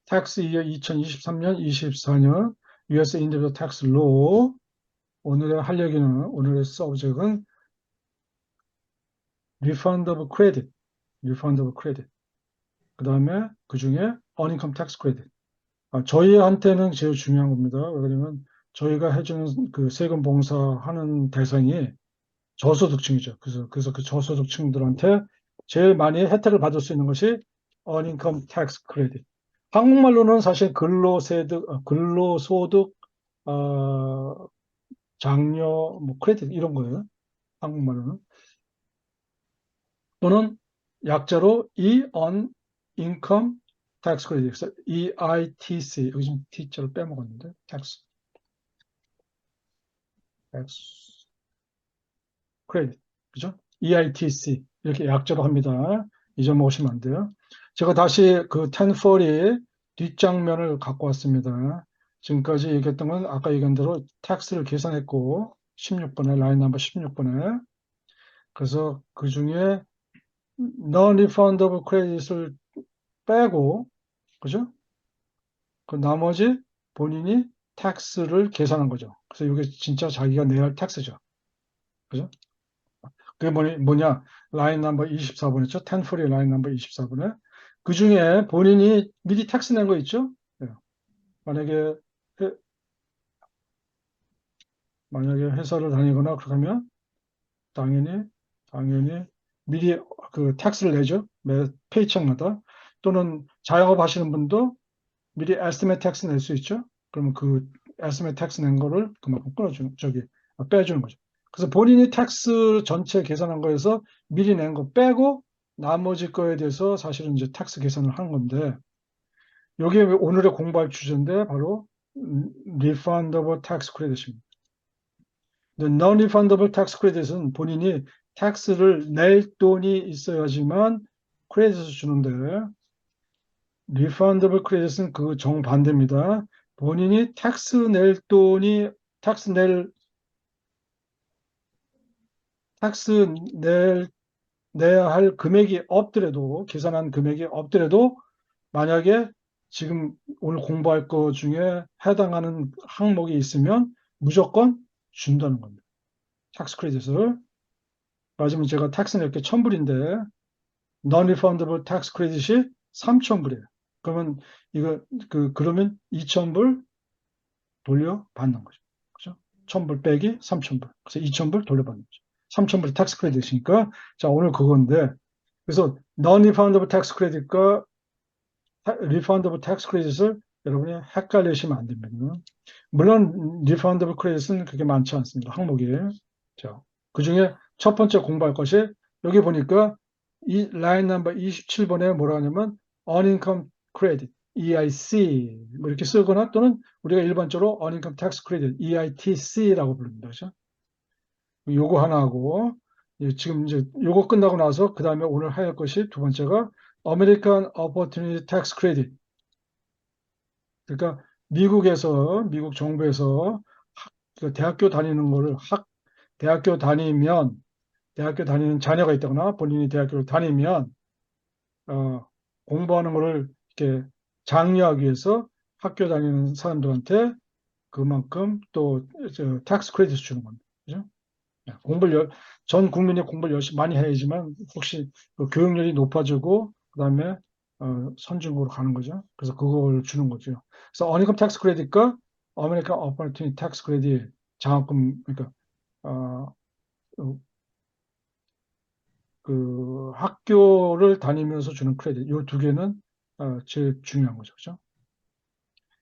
Tax Year 2023년, 24년 US Individual Tax Law. 오늘의 할 얘기는, 오늘의 서브젝트는 Refund of Credit, Refund of Credit. 그 다음에 그 중에 Unincome Tax Credit. 저희한테는 제일 중요한 겁니다. 왜냐면 저희가 해주는 그 세금 봉사하는 대상이 저소득층이죠. 그래서 그 저소득층들한테 제일 많이 혜택을 받을 수 있는 것이 Unincome Tax Credit. 한국말로는 사실 근로소득, 장려, 뭐, 크레딧 이런 거예요. 한국말로는. 또는 약자로 Income Tax Credit. 그래서 EITC. 여기 좀 T자를 빼먹었는데. Tax Credit. 그죠? EITC. 이렇게 약자로 합니다. 잊어먹으시면 안 돼요. 제가 다시 그 1040 뒷장면을 갖고 왔습니다. 지금까지 얘기했던 건 아까 얘기한 대로 텍스를 계산했고 16번에 라인 넘버 16번에 그래서 그 중에 non-refundable credit을 빼고 그죠? 그 나머지 본인이 텍스를 계산한 거죠. 그래서 이게 진짜 자기가 내야 할 텍스죠. 그죠? 그게 뭐냐? 라인 넘버 24번이죠. 1040 라인 넘버 24번에 그 중에 본인이 미리 텍스 낸 거 있죠? 예. 만약에 회- 회사를 다니거나 그러면 당연히 미리 그 텍스를 내죠. 매 페이첵마다. 또는 자영업 하시는 분도 미리 에스티메이트 텍스 낼 수 있죠. 그러면 그 에스티메이트 텍스 낸 거를 그만큼 빼주는 거죠. 그래서 본인이 텍스 전체 계산한 거에서 미리 낸 거 빼고 나머지 거에 대해서 사실은 이제 텍스 계산을 하는 건데 여기에 오늘의 공부할 주제인데 바로 refundable tax credit입니다. non-refundable tax credit은 본인이 텍스를 낼 돈이 있어야지만 크레딧을 주는데 refundable credit은 그 정반대입니다. 본인이 텍스 내야 할 금액이 없더라도, 계산한 금액이 없더라도, 만약에 지금 오늘 공부할 것 중에 해당하는 항목이 있으면 무조건 준다는 겁니다. 텍스 크레딧을. 맞으면 제가 텍스 낼게 1,000불인데, non-refundable tax credit이 3,000불이에요. 그러면 그러면 2,000불 돌려받는 거죠. 그죠? 1,000불 빼기 3,000불. 그래서 2,000불 돌려받는 거죠. 3,000불이 텍스 크레딧이니까, 자, 오늘 그건데, 그래서 non-refundable tax credit과 refundable tax credit을 여러분이 헷갈리시면 안 됩니다. 물론 refundable credit은 그렇게 많지 않습니다. 항목이. 자, 그 중에 첫 번째 공부할 것이 여기 보니까 이 라인 넘버 27번에 뭐라 하냐면 uncome credit, EIC 뭐 이렇게 쓰거나 또는 우리가 일반적으로 uncome tax credit, EITC라고 부릅니다. 그죠? 요거 하나 하고 지금 이제 요거 끝나고 나서 그 다음에 오늘 할 것이 두 번째가 American Opportunity Tax Credit. 그러니까 미국 정부에서 그 대학교 다니는 거를 대학교 다니는 자녀가 있다거나 본인이 대학교를 다니면 어, 공부하는 거를 이렇게 장려하기 위해서 학교 다니는 사람들한테 그만큼 또 텍스 크레딧 주는 겁니다. 그죠? 전 국민이 공부를 열심히 많이 해야지만 혹시 그 교육열이 높아지고 그다음에 선진국으로 가는 거죠. 그래서 그걸 주는 거죠. 그래서 어니컴 텍스 크레딧과 아메리칸 어퍼튜니티 텍스 크레딧 장학금 그러니까 어, 그 학교를 다니면서 주는 크레딧 이 두 개는 제일 중요한 거죠. 그죠?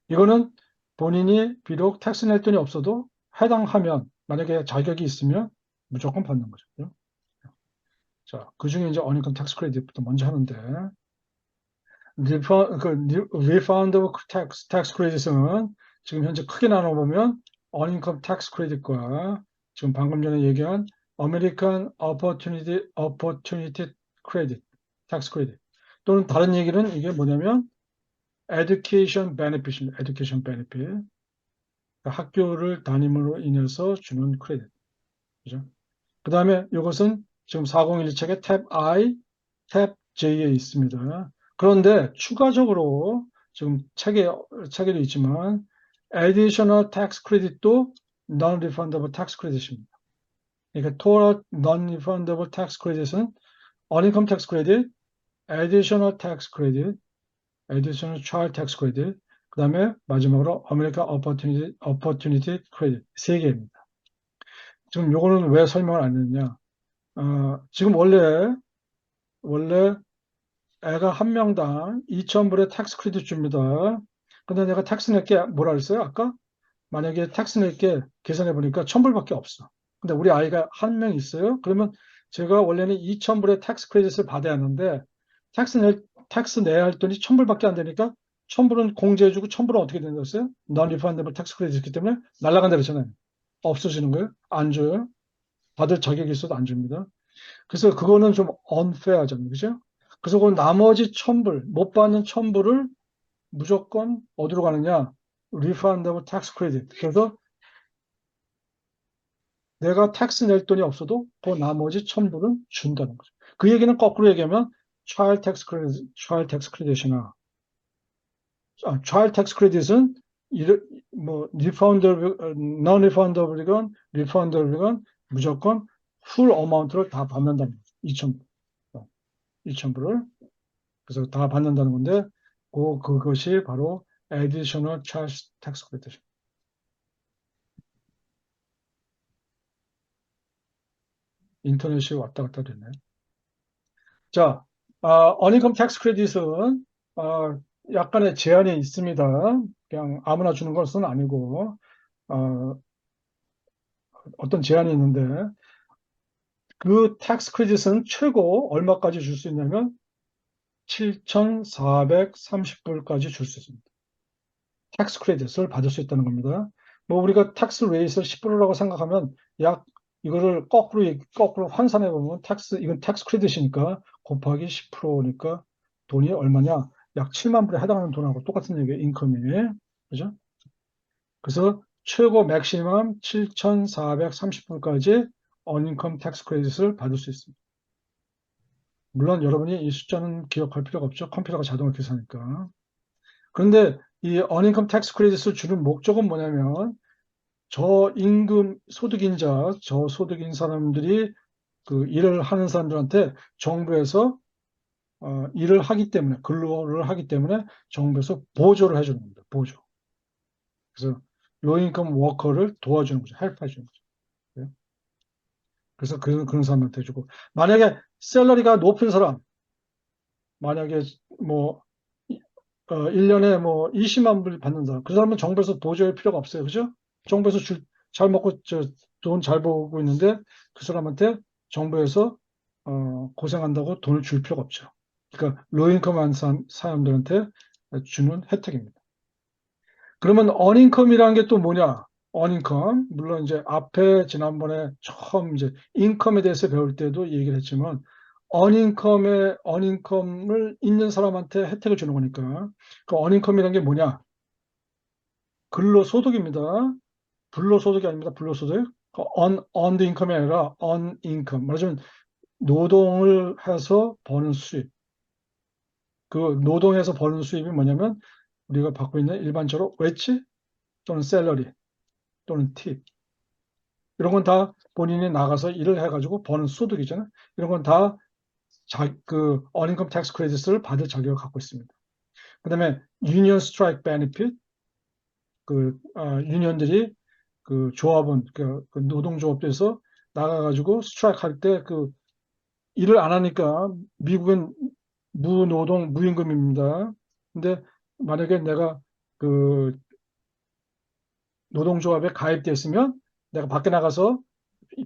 이거는 본인이 비록 텍스 낼 돈이 없어도 해당하면 만약에 자격이 있으면 무조건 받는 거죠. 그죠? 자, 그 중에 이제 어닝컴 텍스 크레딧부터 먼저 하는데, refundable tax credit은 지금 현재 크게 나눠보면 어닝컴 텍스 크레딧과 지금 방금 전에 얘기한 American Opportunity Credit, Tax Credit 또는 다른 얘기는 이게 뭐냐면 Education Benefit입니다. Education Benefit. 학교를 다님으로 인해서 주는 크레딧. 그죠? 그 다음에 이것은 지금 4017책의 탭 I, 탭 J에 있습니다. 그런데 추가적으로 지금 책에도 있지만 additional tax credit도 non-refundable tax credit입니다. 그러니까 total non-refundable tax credit은 uncome tax credit, additional tax credit, additional child tax credit, 그 다음에 마지막으로 American Opportunity Credit 세 개입니다. 지금 요거는 왜 설명을 안 했느냐? 지금 원래 애가 한 명당 2,000불의 텍스 크레딧 줍니다. 근데 내가 텍스 낼게 뭐라 그랬어요? 아까? 만약에 텍스 낼게 계산해 보니까 1,000불밖에 없어. 근데 우리 아이가 한 명 있어요. 그러면 제가 원래는 2,000불의 텍스 크레딧을 받아야 하는데 텍스 내야 할 돈이 1,000불밖에 안 되니까 1,000불은 공제해주고 1,000불은 어떻게 된다고했어요? non-refundable tax credit이기 때문에 날아간다 그랬잖아요. 없어지는 거예요? 안 줘요. 받을 자격이 있어도 안 줍니다. 그래서 그거는 좀 unfair하잖아요. 그죠? 그래서 그 나머지 1,000불, 못 받는 1,000불을 무조건 어디로 가느냐? refundable tax credit. 그래서 내가 텍스 낼 돈이 없어도 그 나머지 1,000불은 준다는 거죠. 그 얘기는 거꾸로 얘기하면 child tax credit이나 child tax credit은 뭐 refundable, non-refundable이건 refundable이건 무조건 full amount를 다 받는다는 거죠. 2,000불을. 그래서 다 받는다는 건데 그것이 바로 additional charge tax credit. 인터넷이 왔다 갔다 되네. 자, uncome tax credit은 약간의 제한이 있습니다. 그냥 아무나 주는 것은 아니고 어떤 제한이 있는데 그 tax credit은 최고 얼마까지 줄 수 있냐면 7,430불까지 줄 수 있습니다. tax credit을 받을 수 있다는 겁니다. 뭐 우리가 tax rate을 10%라고 생각하면 약 이거를 거꾸로 환산해 보면 이건 tax credit이니까 곱하기 10%니까 돈이 얼마냐? 약 7만 불에 해당하는 돈하고 똑같은 얘기예요. 인컴이. 그죠? 그래서 최고 맥시멈 7,430불까지 어닝컴 텍스 크레딧을 받을 수 있습니다. 물론 여러분이 이 숫자는 기억할 필요가 없죠. 컴퓨터가 자동으로 계산하니까. 그런데 이 어닝컴 텍스 크레딧을 주는 목적은 뭐냐면 저임금 소득인자, 저소득인 사람들이 그 일을 하는 사람들한테 정부에서 일을 하기 때문에 근로를 하기 때문에 정부에서 보조를 해주는 겁니다. 보조. 그래서 로인컴 워커를 도와주는 거죠. 헬프 해주는 거죠. 네. 그래서 그런 사람한테 해주고 만약에 셀러리가 높은 사람 만약에 뭐 1년에 뭐 20만 불 받는 사람 그 사람은 정부에서 보조할 필요가 없어요. 그죠? 정부에서 잘 먹고 돈 잘 벌고 있는데 그 사람한테 정부에서 고생한다고 돈을 줄 필요가 없죠. 그러니까 로인컴한 사람들한테 주는 혜택입니다. 그러면 어닝컴이라는 게 또 뭐냐? 어닝컴 물론 이제 앞에 지난번에 처음 이제 인컴에 대해서 배울 때도 얘기를 했지만 어닝컴을 있는 사람한테 혜택을 주는 거니까 그 어닝컴이라는 게 뭐냐? 근로소득입니다. 불로소득이 아닙니다. 불로소득. earned income이 아니라 on income. 말하자면 노동을 해서 버는 수입. 그 노동해서 버는 수입이 뭐냐면 우리가 받고 있는 일반적으로 웨지 또는 셀러리 또는 팁 이런 건 다 본인이 나가서 일을 해가지고 버는 소득이잖아요. 이런 건 다 그 어닝컴 텍스 크레딧을 받을 자격을 갖고 있습니다. 그다음에 유니언 스트라이크 베니핏 유니언들이 그 조합원 그 노동조합에서 나가가지고 스트라이크 할 때 그 일을 안 하니까 미국은 무임금입니다. 근데 만약에 내가 그 노동조합에 가입됐으면 내가 밖에 나가서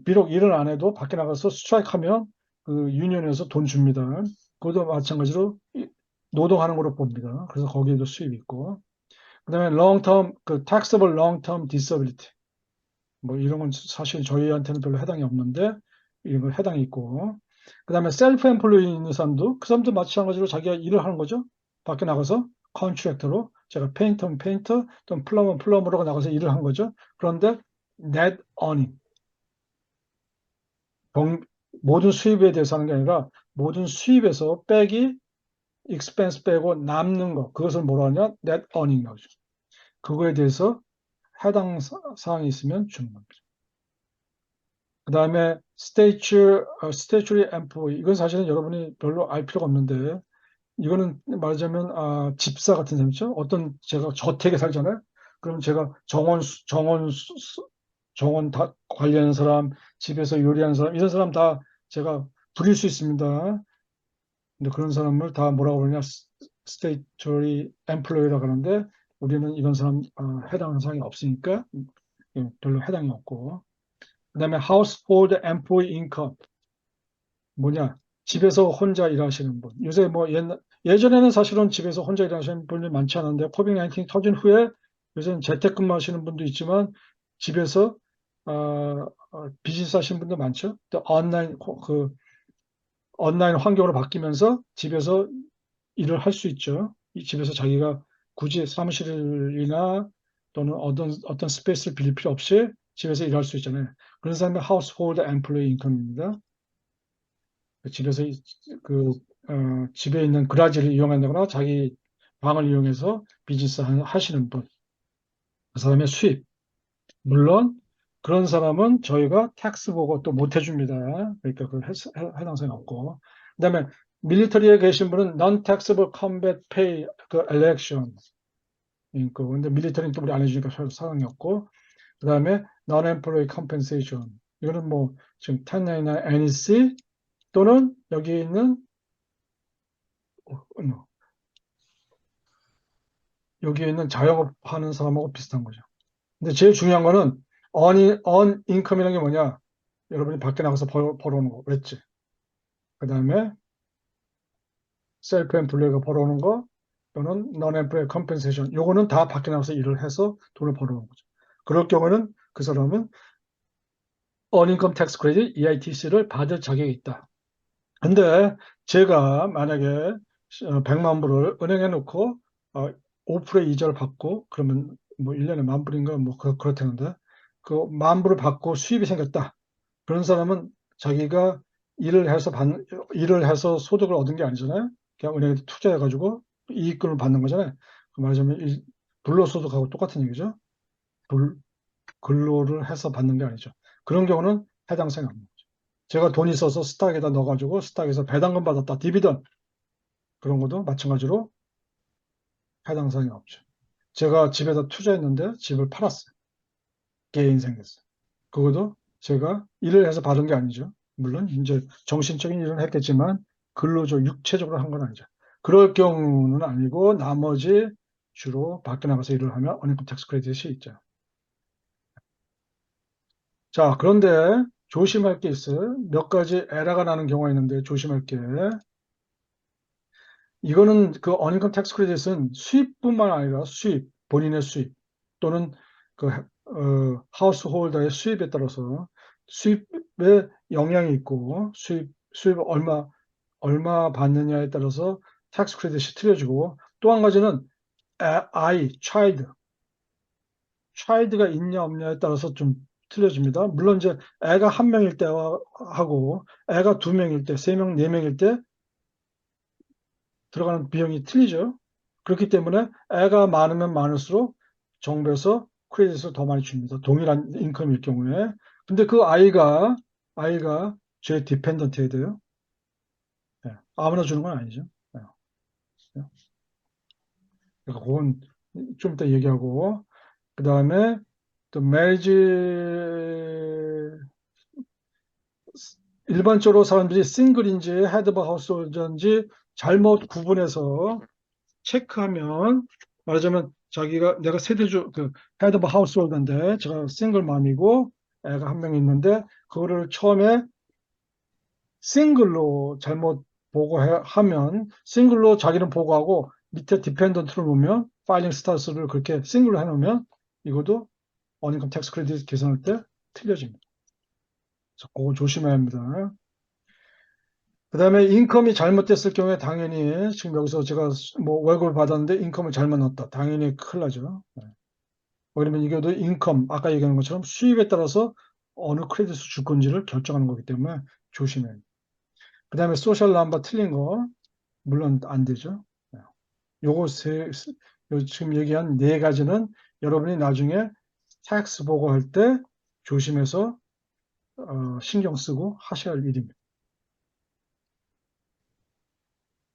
비록 일을 안 해도 밖에 나가서 스트라이크 하면 그 유니언에서 돈 줍니다. 그것도 마찬가지로 노동하는 걸로 봅니다. 그래서 거기에도 수입이 있고. 그다음에 그 taxable long-term disability 뭐 이런 건 사실 저희한테는 별로 해당이 없는데 이런 건 해당이 있고. 그다음에 셀프 엠플로이 있는 사람도 그 사람도 마찬가지로 자기가 일을 하는 거죠. 밖에 나가서 컨트랙터로 제가 페인터면 페인터 또는 플러머면 플러머로 나가서 일을 한 거죠. 그런데 net earning 모든 수입에 대해서 하는 게 아니라 모든 수입에서 빼기 expense 빼고 남는 거, 그것을 뭐라 하냐? net earning이라고 하죠. 그거에 대해서 해당 사항이 있으면 주는 겁니다. 그 다음에 statutory employee. 이건 사실은 여러분이 별로 알 필요가 없는데, 이거는 말하자면, 집사 같은 셈이죠. 어떤 제가 저택에 살잖아요. 그럼 제가 정원 다 관리하는 사람, 집에서 요리하는 사람, 이런 사람 다 제가 부릴 수 있습니다. 근데 그런 사람을 다 뭐라고 그러냐, statutory employee라고 하는데, 우리는 이런 사람 해당하는 사항이 없으니까 별로 해당이 없고. 그다음에 household employee income 뭐냐? 집에서 혼자 일하시는 분. 요새 뭐 예전에는 사실은 집에서 혼자 일하시는 분이 많지 않은데 코비드-19 터진 후에 요새는 재택근무하시는 분도 있지만 집에서 비즈니스 하시는 분도 많죠. 또 온라인 환경으로 바뀌면서 집에서 일을 할 수 있죠. 이 집에서 자기가 굳이 사무실이나 또는 어떤 스페이스를 빌릴 필요 없이 집에서 일할 수 있잖아요. 그런 사람이 household employee income입니다. 집에서 집에 있는 그라지를 이용한다거나 자기 방을 이용해서 비즈니스 하시는 분, 그 사람의 수입. 물론 그런 사람은 저희가 텍스 보고 또 못 해줍니다. 그러니까 그 해당성이 없고. 그다음에 밀리터리에 계신 분은 non-taxable combat pay 그 election. 근데 밀리터리는 또 우리 안 해주니까 사항이 없고. 그다음에 non-employee compensation. 이거는 뭐 지금 1099 NEC 또는 여기 있는 여기에 있는 자영업 하는 사람하고 비슷한 거죠. 근데 제일 중요한 거는 on income이라는 게 뭐냐? 여러분이 밖에 나가서 벌어오는 거, 웨지. 그 다음에 셀프 엠플로이가 벌어오는 거 또는 non employee compensation. 요거는 다 밖에 나가서 일을 해서 돈을 벌어오는 거죠. 그럴 경우는 그 사람은 earned income tax credit EITC를 받을 자격이 있다. 근데 제가 만약에 100만 불을 은행에 놓고 5%의 이자를 받고 그러면 뭐 1년에 10,000불인가 뭐 그렇다는데 그 10,000불을 받고 수입이 생겼다. 그런 사람은 자기가 일을 해서 소득을 얻은 게 아니잖아요. 그냥 은행에 투자해 가지고 이익금을 받는 거잖아요. 그 말하자면 불로소득하고 똑같은 얘기죠. 근로를 해서 받는 게 아니죠. 그런 경우는 해당 사항이 없는 거죠. 제가 돈 있어서 스탁에다 넣어가지고 스탁에서 배당금 받았다. 디비던 그런 것도 마찬가지로 해당 사항이 없죠. 제가 집에다 투자했는데 집을 팔았어요. 개인 생겼어요. 그것도 제가 일을 해서 받은 게 아니죠. 물론 이제 정신적인 일은 했겠지만 근로적 육체적으로 한 건 아니죠. 그럴 경우는 아니고 나머지 주로 밖에 나가서 일을 하면 어닝컴 텍스 크레딧이 있죠. 자, 그런데 조심할 게 있어요. 몇 가지 에러가 나는 경우가 있는데 조심할 게. 이거는 그 어닝컴 텍스 크레딧은 수입뿐만 아니라 본인의 수입 또는 그 하우스홀더의 수입에 따라서 수입에 영향이 있고 수입 얼마 받느냐에 따라서 텍스 크레딧이 틀려지고 또 한 가지는 child가 있냐 없냐에 따라서 좀 틀려집니다. 물론 이제 애가 한 명일 때하고 애가 두 명일 때, 세 명, 네 명일 때 들어가는 비용이 틀리죠. 그렇기 때문에 애가 많으면 많을수록 정부에서 크레딧을 더 많이 줍니다. 동일한 인컴일 경우에. 근데 그 아이가 제 디펜던트여야 돼요. 네. 아무나 주는 건 아니죠. 네. 그러니까 그건 좀 이따 얘기하고 그 다음에 또 매리지 일반적으로 사람들이 싱글인지 헤드바 하우스홀더인지 잘못 구분해서 체크하면 말하자면 내가 세대주 헤드 오브 하우스홀더인데 제가 싱글맘이고 애가 한 명 있는데 그거를 처음에 싱글로 잘못 하면 싱글로 자기는 보고하고 밑에 디펜던트를 놓으면 파일링 스타트를 그렇게 싱글로 해놓으면 이것도 어닝컴 텍스 크레딧 계산할 때 틀려집니다. 그래서 그거 조심해야 합니다. 그 다음에 인컴이 잘못됐을 경우에 당연히 지금 여기서 제가 뭐 월급을 받았는데 인컴을 잘못 넣었다. 당연히 큰일 나죠. 왜냐면 이게도 인컴, 아까 얘기한 것처럼 수입에 따라서 어느 크레딧을 줄 건지를 결정하는 거기 때문에 조심해야 돼요. 그 다음에 소셜 넘버 틀린 거. 물론 안 되죠. 요거 지금 얘기한 네 가지는 여러분이 나중에 텍스 보고할 때 조심해서 신경 쓰고 하셔야 할 일입니다.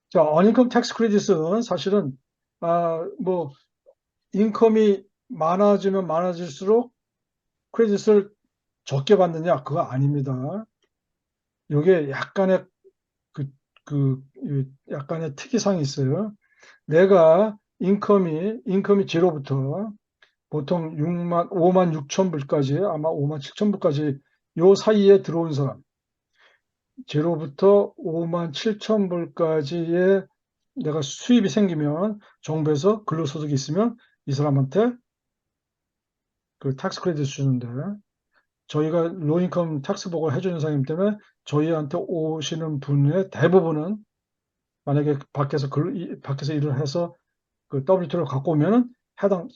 자, 어인컴 텍스 크레딧은 사실은 뭐 인컴이 많아지면 많아질수록 크레딧을 적게 받느냐 그거 아닙니다. 이게 약간의 그, 약간의 특이사항이 있어요. 내가 인컴이 제로부터 보통 5만 6천 불까지 아마 5만 7천 불까지 요 사이에 들어온 사람 제로부터 5만 7천 불까지의 내가 수입이 생기면 정부에서 근로소득이 있으면 이 사람한테 그 텍스 크레딧 주는데 저희가 로인컴 텍스 보고를 해주는 사람이기 때문에 저희한테 오시는 분의 대부분은 만약에 밖에서 일을 해서 그 W2를 갖고 오면은 해당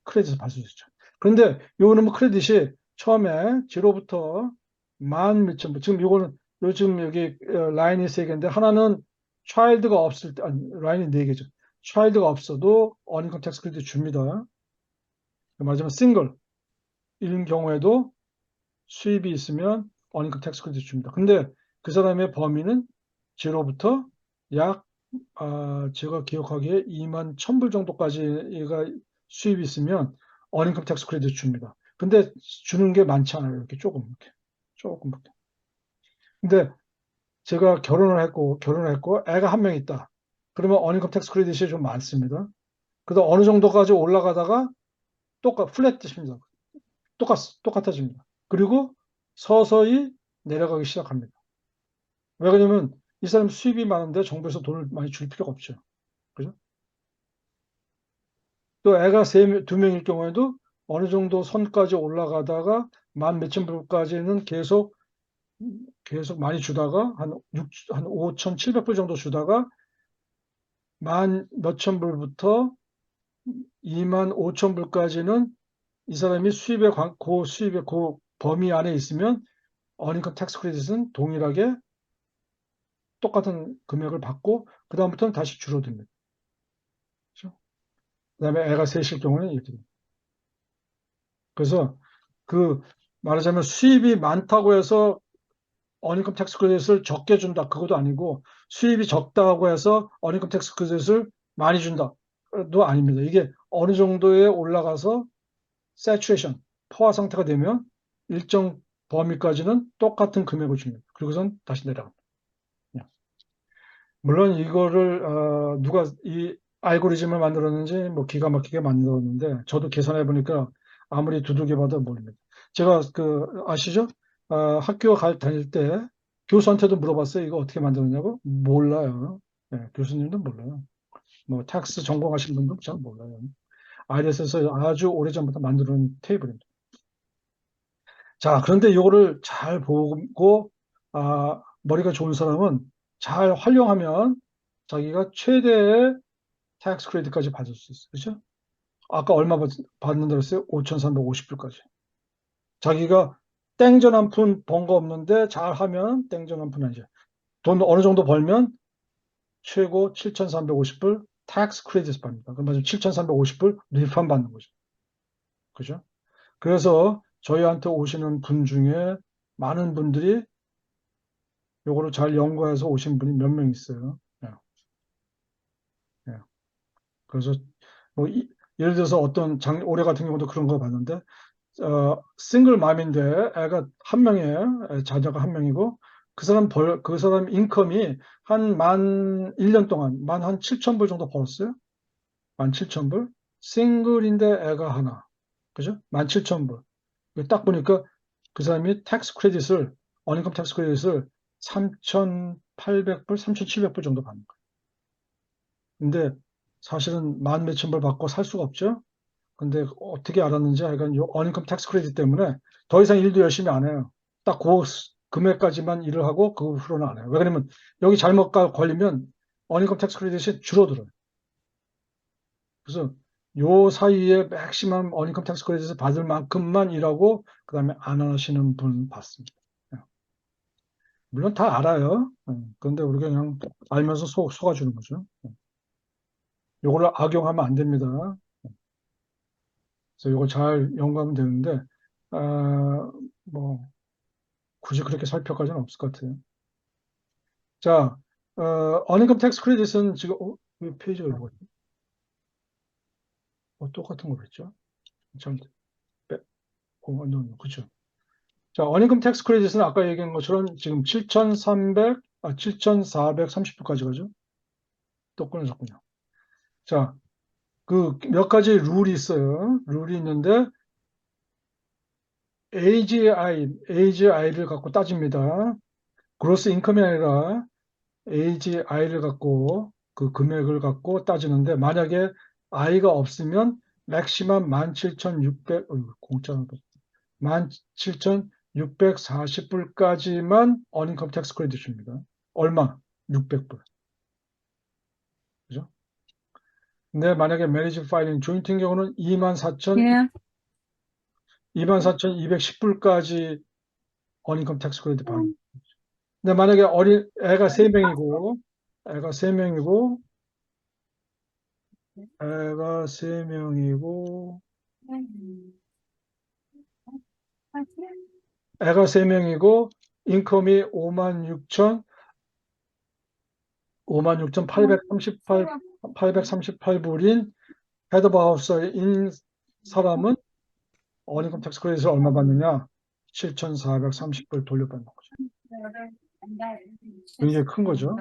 크레딧을 받을 수 있죠. 그런데 요거는 뭐 크레딧이 처음에 제로부터 만 몇천 불 지금 요거는 요즘 여기 라인이 세 개인데 하나는 차일드가 없을 때 아니 라인이 네 개죠. 차일드가 없어도 어닝컴 텍스 크레딧 줍니다. 말하자면 싱글인 경우에도 수입이 있으면 어닝컴 텍스 크레딧 줍니다. 근데 그 사람의 범위는 제로부터 약 제가 기억하기에 2만 1,000불 정도까지가 수입이 있으면 어닝컴 텍스 크레딧 줍니다. 근데 주는 게 많지 않아요. 이렇게 조금. 근데 제가 결혼을 했고 애가 한 명 있다. 그러면 어닝컴 텍스 크레딧이 좀 많습니다. 그래도 어느 정도까지 올라가다가 플랫입니다. 똑같아집니다. 그리고 서서히 내려가기 시작합니다. 왜 그러냐면 이 사람 수입이 많은데 정부에서 돈을 많이 줄 필요가 없죠. 그죠? 또 애가 두 명일 경우에도 어느 정도 선까지 올라가다가 만 몇천 불까지는 계속 많이 주다가 한 5,700불 정도 주다가 만 몇천 불부터 2만 5천 불까지는 이 사람이 수입의 그 범위 안에 있으면 어닝컴 텍스 크레딧은 동일하게 똑같은 금액을 받고 그다음부터는 다시 줄어듭니다. 그렇죠? 그다음에 애가 셋일 경우는 이렇게 됩니다. 그래서 그 말하자면 수입이 많다고 해서 어닝컴 텍스 크레딧을 적게 준다. 그것도 아니고 수입이 적다고 해서 어닝컴 텍스 크레딧을 많이 준다도 아닙니다. 이게 어느 정도에 올라가서 세츄레이션, 포화 상태가 되면 일정 범위까지는 똑같은 금액을 줍니다. 그리고선 다시 내려갑니다. 물론 이거를 누가 이 알고리즘을 만들었는지 뭐 기가 막히게 만들었는데 저도 계산해 보니까 아무리 두들겨봐도 모릅니다. 제가 아시죠? 학교 다닐 때 교수한테도 물어봤어요. 이거 어떻게 만들었냐고? 몰라요. 네, 교수님도 몰라요. 뭐 텍스 전공하신 분도 잘 몰라요. IRS에서 아주 오래전부터 만들어놓은 테이블입니다. 자, 그런데 이거를 잘 보고 머리가 좋은 사람은 잘 활용하면 자기가 최대의 텍스 크레딧까지 받을 수 있어요. 그렇죠? 아까 얼마 받는다고 했어요? 5,350불까지. 자기가 땡전 한 푼 번 거 없는데 잘하면 땡전 한 푼 아니죠. 돈 어느 정도 벌면 최고 7,350불 텍스 크레딧 받습니다. 그럼 맞으면 7,350불 리펀 받는 거죠. 그죠? 그래서 저희한테 오시는 분 중에 많은 분들이 요거를 잘 연구해서 오신 분이 몇 명 있어요. 예, 예. 그래서 뭐 예를 들어서 올해 같은 경우도 그런 거 봤는데 싱글 맘인데 애가 한 명이에요. 자녀가 한 명이고 그 사람 인컴이 한 1년 동안 한 7천 불 정도 벌었어요. 17,000불. 싱글인데 애가 하나. 그죠? 17,000불. 딱 보니까 그 사람이 어닝컴 텍스 크레딧을 3,800불, 3,700불 정도 받는 거예요. 근데 사실은 만 몇천 불 받고 살 수가 없죠. 근데 어떻게 알았는지 하여간 요 어닝컴 텍스 크레딧 때문에 더 이상 일도 열심히 안 해요. 딱 그 금액까지만 일을 하고 그 후로는 안 해요. 왜 그러면 여기 잘못 걸리면 어닝컴 텍스 크레딧이 줄어들어요. 그래서 요 사이에 맥시멈 어닝컴 텍스 크레딧을 받을 만큼만 일하고 그다음에 안 하시는 분 봤습니다. 물론 다 알아요. 그런데 우리가 그냥 알면서 속아주는 거죠. 요거를 악용하면 안 됩니다. 그래서 요걸 잘 연구하면 되는데, 뭐, 굳이 그렇게 살펴까지는 없을 것 같아요. 자, 어닝컴 텍스 크레딧은 지금, 이 페이지가 뭐지? 똑같은 거 그랬죠? 참, 그렇죠. 자, 어닝컴 텍스 크레딧은 아까 얘기한 것처럼 지금 7,430불까지 가죠? 또 끊어졌군요. 자, 그 몇 가지 룰이 있어요. 룰이 있는데, AGI를 갖고 따집니다. 그로스 인컴이 아니라 AGI를 갖고 그 금액을 갖고 따지는데 만약에 I가 없으면 맥시멈 17,600 공짜로 17,640불까지만 어닝컴 텍스 크레딧 줍니다. 얼마? 600불. 그죠? 근데 만약에 매니지 파일링 조인트인 경우는 24,210불까지 어닝컴 텍스 크레딧 받는. 근데 만약에 애가 3명이고 애가 3명이고 애가 3명이고 애가 3명이고 인컴이 56,838불인 헤드바우서인 사람은 어닝컴 텍스 크레딧을 얼마 받느냐? 7,430불 돌려받는 거죠. 굉장히 큰 거죠.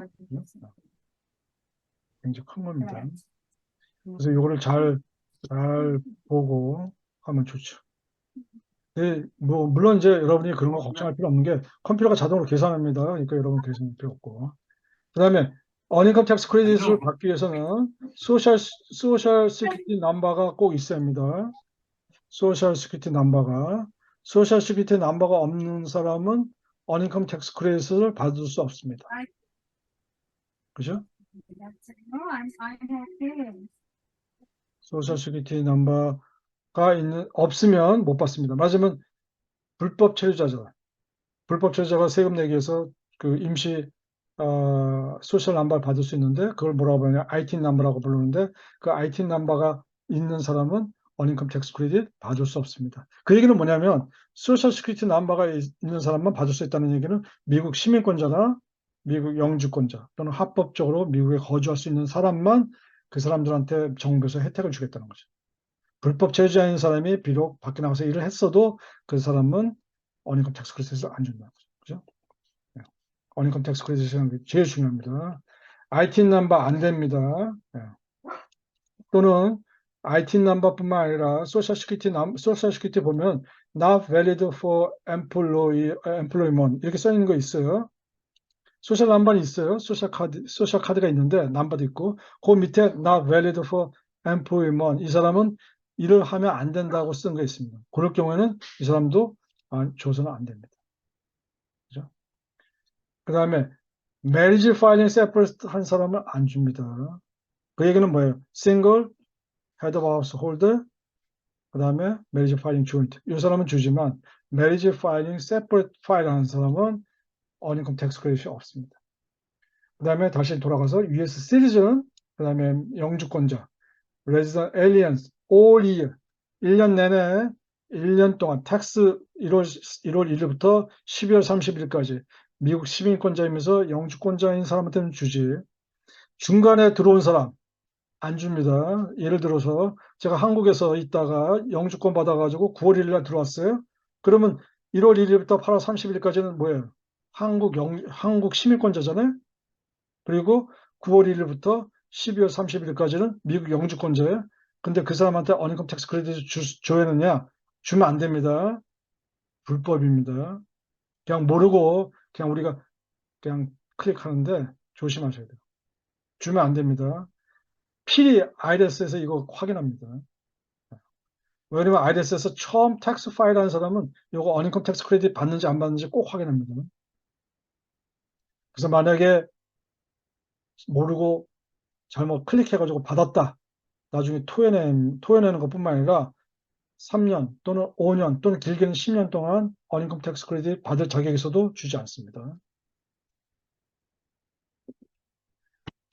굉장히 큰 겁니다. 그래서 이거를 잘 보고 하면 좋죠. 네, 뭐, 물론 이제 여러분이 그런 거 걱정할 필요 없는 게 컴퓨터가 자동으로 계산합니다. 그러니까 여러분 계산할 필요 없고. 그 다음에 어닝컴 텍스 크레딧을 받기 위해서는 소셜 시큐리티 넘버가 꼭 있어야 합니다. 소셜 시큐리티 넘버가. 소셜 시큐리티 넘버가 없는 사람은 어닝컴 텍스 크레딧을 받을 수 없습니다. 그죠? 소셜 시큐리티 넘버가 없으면 못 받습니다. 맞으면 불법 체류자잖아. 불법 체류자가 세금 내기 위해서 그 임시 소셜 넘버를 받을 수 있는데 그걸 뭐라고 하냐 IT 넘버라고 부르는데 그 IT 넘버가 있는 사람은 어닝컴 텍스 크레딧 받을 수 없습니다. 그 얘기는 뭐냐면 소셜 시큐리티 넘버가 있는 사람만 받을 수 있다는 얘기는 미국 시민권자나 미국 영주권자 또는 합법적으로 미국에 거주할 수 있는 사람만 그 사람들한테 정부에서 혜택을 주겠다는 거죠. 불법 체류자인 사람이 비록 밖에 나가서 일을 했어도 그 사람은 어닝컴 텍스 크레딧을 안 준다는 거죠. 그죠? 어닝컴 텍스 크레딧이 제일 중요합니다. IT 넘버 안 됩니다. 예. 또는 IT 넘버뿐만 아니라 소셜 시큐리티 보면 not valid for employment 이렇게 써 있는 거 있어요. 소셜 넘버는 있어요. 소셜 카드가 있는데 넘버도 있고 그 밑에 not valid for employment 이 사람은 일을 하면 안 된다고 쓴 거 있습니다. 그럴 경우에는 이 사람도 줘서는 안 됩니다. 그죠? 그 다음에 marriage filing separate 한 사람은 안 줍니다. 그 얘기는 뭐예요? single, head of household, 그 다음에 marriage filing joint. 이 사람은 주지만 marriage filing separate file 하는 사람은 어닝컴 텍스 크레딧이 없습니다. 그 다음에 다시 돌아가서 US citizen, 그 다음에 영주권자, resident aliens, all year, 1년 내내 1년 동안 텍스 1월 1일부터 12월 30일까지 미국 시민권자이면서 영주권자인 사람한테는 주지. 중간에 들어온 사람 안 줍니다. 예를 들어서 제가 한국에서 있다가 영주권 받아가지고 9월 1일 날 들어왔어요. 그러면 1월 1일부터 8월 30일까지는 뭐예요? 한국 시민권자잖아요. 그리고 9월 1일부터 12월 30일까지는 미국 영주권자예요. 근데 그 사람한테 어닝컴 텍스 크레딧을 줘야 되느냐? 주면 안 됩니다. 불법입니다. 그냥 모르고 그냥 우리가 그냥 클릭하는데 조심하셔야 돼요. 주면 안 됩니다. 필히 IRS에서 이거 확인합니다. 왜냐면 IRS에서 처음 텍스 파일 하는 사람은 이거 어닝컴 텍스 크레딧 받는지 안 받는지 꼭 확인합니다. 그래서 만약에 모르고 잘못 클릭해가지고 받았다. 나중에 토해내는 것뿐만 아니라 3년 또는 5년 또는 길게는 10년 동안 어닝컴 텍스 크레딧 받을 자격이 있어도 주지 않습니다.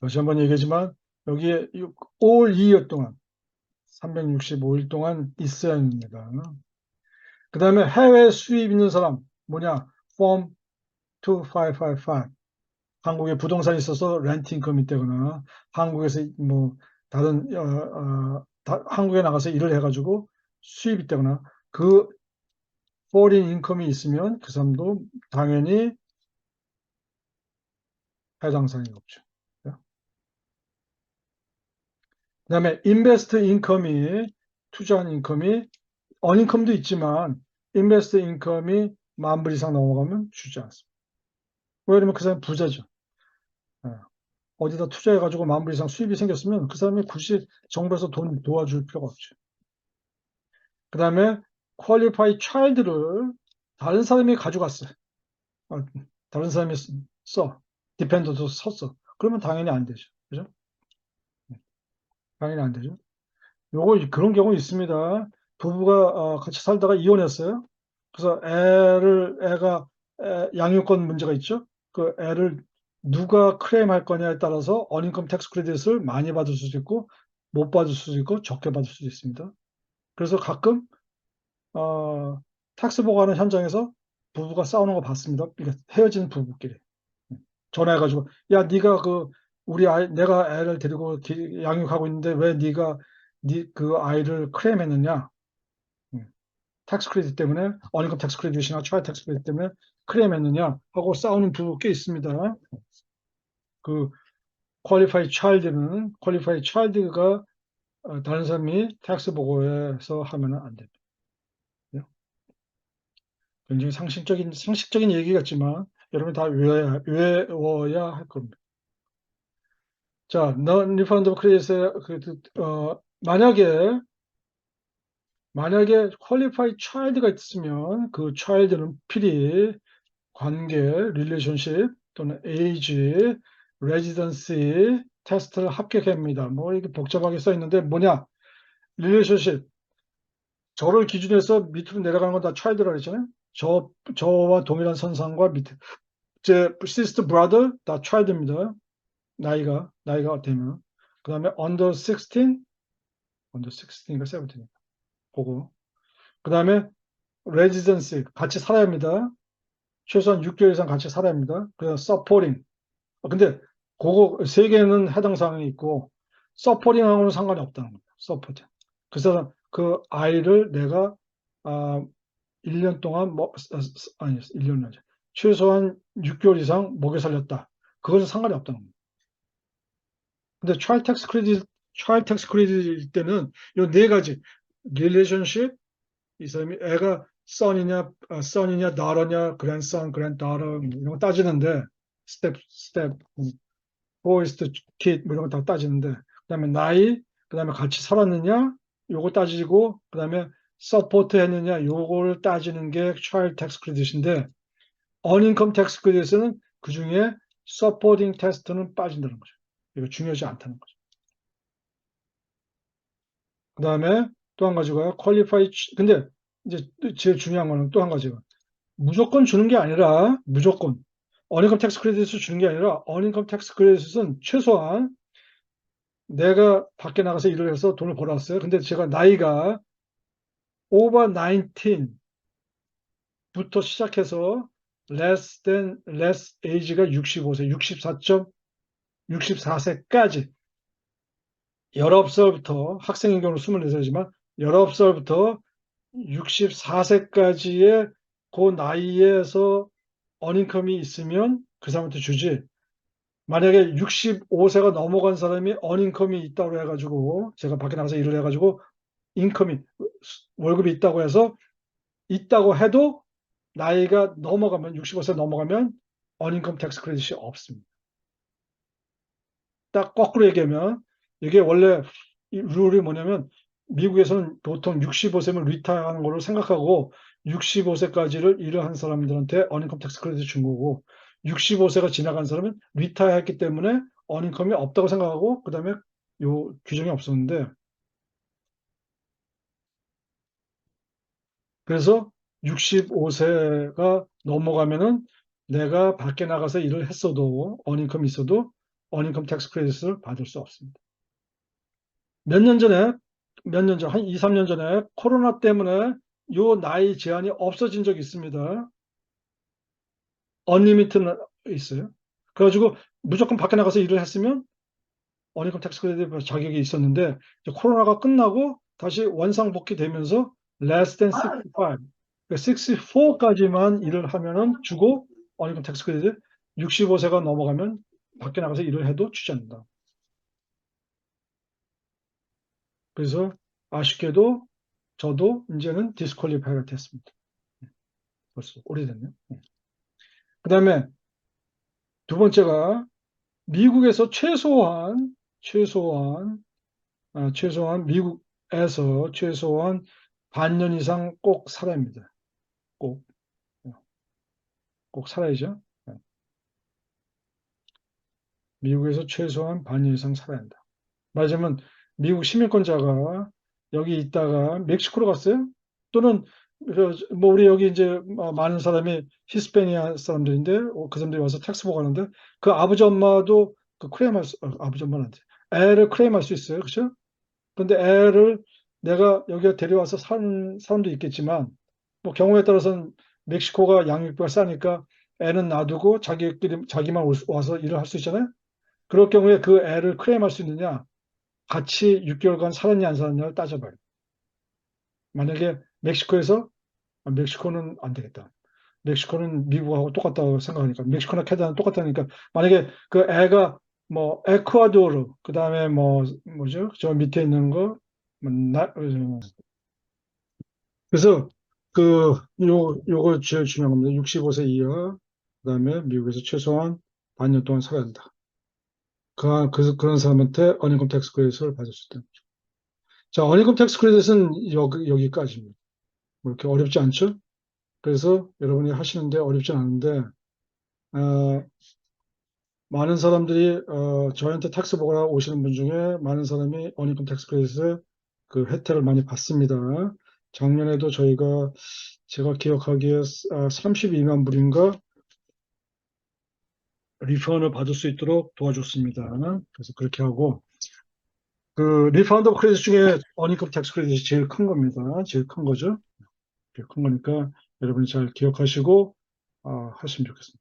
다시 한번 얘기하지만 여기에 all year 동안 365일 동안 있어야 합니다. 그 다음에 해외 수입 있는 사람 뭐냐? Form 2555. 한국에 부동산이 있어서 렌트 인컴이 있다거나 한국에서 뭐 다른 한국에 나가서 일을 해가지고 수입이 있다거나 그 foreign 인컴이 있으면 그 사람도 당연히 해당 사항이 없죠. 그 다음에 인베스트 인컴이 투자한 인컴이 어인컴도 있지만 인베스트 인컴이 10,000불 이상 넘어가면 주지 않습니다. 왜냐면 그 사람이 부자죠. 예. 어디다 투자해가지고 10,000불 이상 수입이 생겼으면 그 사람이 굳이 정부에서 돈 도와줄 필요가 없죠. 그 다음에 퀄리파이 차일드를 다른 사람이 가져갔어요. 다른 사람이 써. 디펜더도 섰어. 그러면 당연히 안 되죠. 그죠? 당연히 안 되죠. 그런 경우 있습니다. 부부가 같이 살다가 이혼했어요. 그래서 애가 양육권 문제가 있죠. 그 애를 누가 클레임할 거냐에 따라서 어닝컴 텍스 크레딧을 많이 받을 수도 있고 못 받을 수도 있고 적게 받을 수도 있습니다. 그래서 가끔 텍스 보고하는 현장에서 부부가 싸우는 거 봤습니다. 그러니까 헤어진 부부끼리 전화해가지고 야 네가 우리 아이 내가 애를 데리고 양육하고 있는데 왜 네가 그 아이를 클레임했느냐? 텍스 크레딧 때문에 어닝컴 텍스 크레딧이나 차이 텍스 크레딧 때문에 클레임했느냐 하고 싸우는 부부 꽤 있습니다. 그 퀄리파이 차일드가 다른 사람이 텍스 보고에서 하면 안 됩니다. 굉장히 상식적인 얘기 같지만 여러분 다 외워야 할 겁니다. 자, non-refundable credit에 만약에 qualified child가 있으면 그 child는 필히 관계, relationship 또는 age, residency 테스트를 합격합니다. 뭐 이게 복잡하게 써 있는데 뭐냐? relationship 저를 기준으로 해서 밑으로 내려가는 건 다 child라고 했잖아요. 저와 동일한 선상과 밑에 제 sister, brother 다 child입니다. 나이가 되면 그 다음에 under 16인가 17인가 그거 그 다음에 residency 같이 살아야 합니다. 최소한 6개월 이상 같이 살아야 합니다. 그다음 supporting 근데 그거 세 개는 해당 사항이 있고 supporting하고는 상관이 없다는 거예요. support 그 사람 그 아이를 내가 1년 동안 아니 1년 나죠. 최소한 6개월 이상 먹여 살렸다. 그것은 상관이 없다는 거예요. 근데 child tax credit일 때는 이 네 가지 relationship 이 사람이 애가 son이냐 daughter냐 grandson granddaughter 뭐 이런 거 따지는데 step boys kid 뭐 이런 거 다 따지는데 그다음에 나이 그다음에 같이 살았느냐 요거 따지고 그다음에 서포트 했느냐 요거를 따지는 게 child tax credit인데 uncome tax credit은 그중에 supporting test는 빠진다는 거죠. 이거 중요하지 않다는 거죠. 그 다음에 또 한 가지가 근데 이제 제일 중요한 거는 또 한 가지가 무조건 주는 게 아니라 무조건 어닝컴 텍스 크레딧을 주는 게 아니라 어닝컴 텍스 크레딧은 최소한 내가 밖에 나가서 일을 해서 돈을 벌었어요. 근데 제가 나이가 over 19부터 시작해서 less age가 65세, 64세까지 19살부터 학생인 경우는 24살이지만 19살부터 64세까지의 그 나이에서 어닝컴이 있으면 그 사람한테 주지. 만약에 65세가 넘어간 사람이 어닝컴이 있다고 해가지고 제가 밖에 나가서 일을 해가지고 인컴이 월급이 있다고 해도 나이가 넘어가면 65세 넘어가면 어닝컴 텍스 크레딧이 없습니다. 딱 거꾸로 얘기하면 이게 원래 룰이 뭐냐면 미국에서는 보통 65세면 리타하는 걸로 생각하고 65세까지를 일을 한 사람들한테 어닝컴 텍스 크레딧 준 거고 65세가 지나간 사람은 리타했기 때문에 어닝컴이 없다고 생각하고 그다음에 요 규정이 없었는데 그래서 65세가 넘어가면은 내가 밖에 나가서 일을 했어도 어닝컴이 있어도 어닝컴 텍스 크레딧을 받을 수 없습니다. 몇 년 전에, 한 2, 3년 전에 코로나 때문에 요 나이 제한이 없어진 적이 있습니다. 언리미트는 있어요. 그래가지고 무조건 밖에 나가서 일을 했으면 어닝컴 텍스 크레딧 자격이 있었는데 이제 코로나가 끝나고 다시 원상복귀 되면서 less than 65, 64까지만 일을 하면은 주고 어닝컴 텍스 크레딧 65세가 넘어가면 밖에 나가서 일을 해도 주지 않는다. 그래서 아쉽게도 저도 이제는 디스퀄리파이가 됐습니다. 벌써 오래됐네요. 그 다음에 두 번째가 미국에서 최소한 미국에서 최소한 반년 이상 꼭 살아야 합니다. 꼭, 꼭 살아야죠. 미국에서 최소한 반년 이상 살아야 한다. 말하자면 미국 시민권자가 여기 있다가 멕시코로 갔어요. 또는 뭐 우리 여기 이제 많은 사람이 히스패니아 사람들인데 그 사람들이 와서 텍스 보고 하는데 그 아버지 엄마도 그 클레임할 수 아버지 엄마한테 애를 클레임할 수 있어요. 그렇죠? 근데 애를 내가 여기 데려와서 사는 사람도 있겠지만 뭐 경우에 따라서는 멕시코가 양육비가 싸니까 애는 놔두고 자기만 와서 일을 할 수 있잖아요. 그럴 경우에 그 애를 클레임할 수 있느냐? 같이 6개월간 살았냐 안 살았냐를 따져봐요. 만약에 멕시코는 안 되겠다. 멕시코는 미국하고 똑같다고 생각하니까 멕시코나 캐나다는 똑같다니까 만약에 그 애가 뭐 에콰도르 그다음에 뭐 뭐죠? 저 밑에 있는 거 그래서 요거 제일 중요한 겁니다. 65세 이하 그다음에 미국에서 최소한 반년 동안 살아야 된다. 그런 사람한테 어닝컴 텍스 크레딧을 받을 수 있다. 자, 어닝컴 텍스 크레딧은 여기까지입니다. 뭐 이렇게 어렵지 않죠? 그래서 여러분이 하시는데 어렵지 않은데, 어, 많은 사람들이, 저한테 텍스 보거나 오시는 분 중에 많은 사람이 어닝컴 텍스 크레딧의 그 혜택을 많이 받습니다. 작년에도 제가 기억하기에 32만 불인가 리펀을 받을 수 있도록 도와줬습니다. 그래서 그렇게 하고, 그 리펀드 오브 크레딧 중에 어닝컴 텍스 크레딧이 제일 큰 겁니다. 제일 큰 거죠. 제일 큰 거니까 여러분이 잘 기억하시고 하시면 좋겠습니다.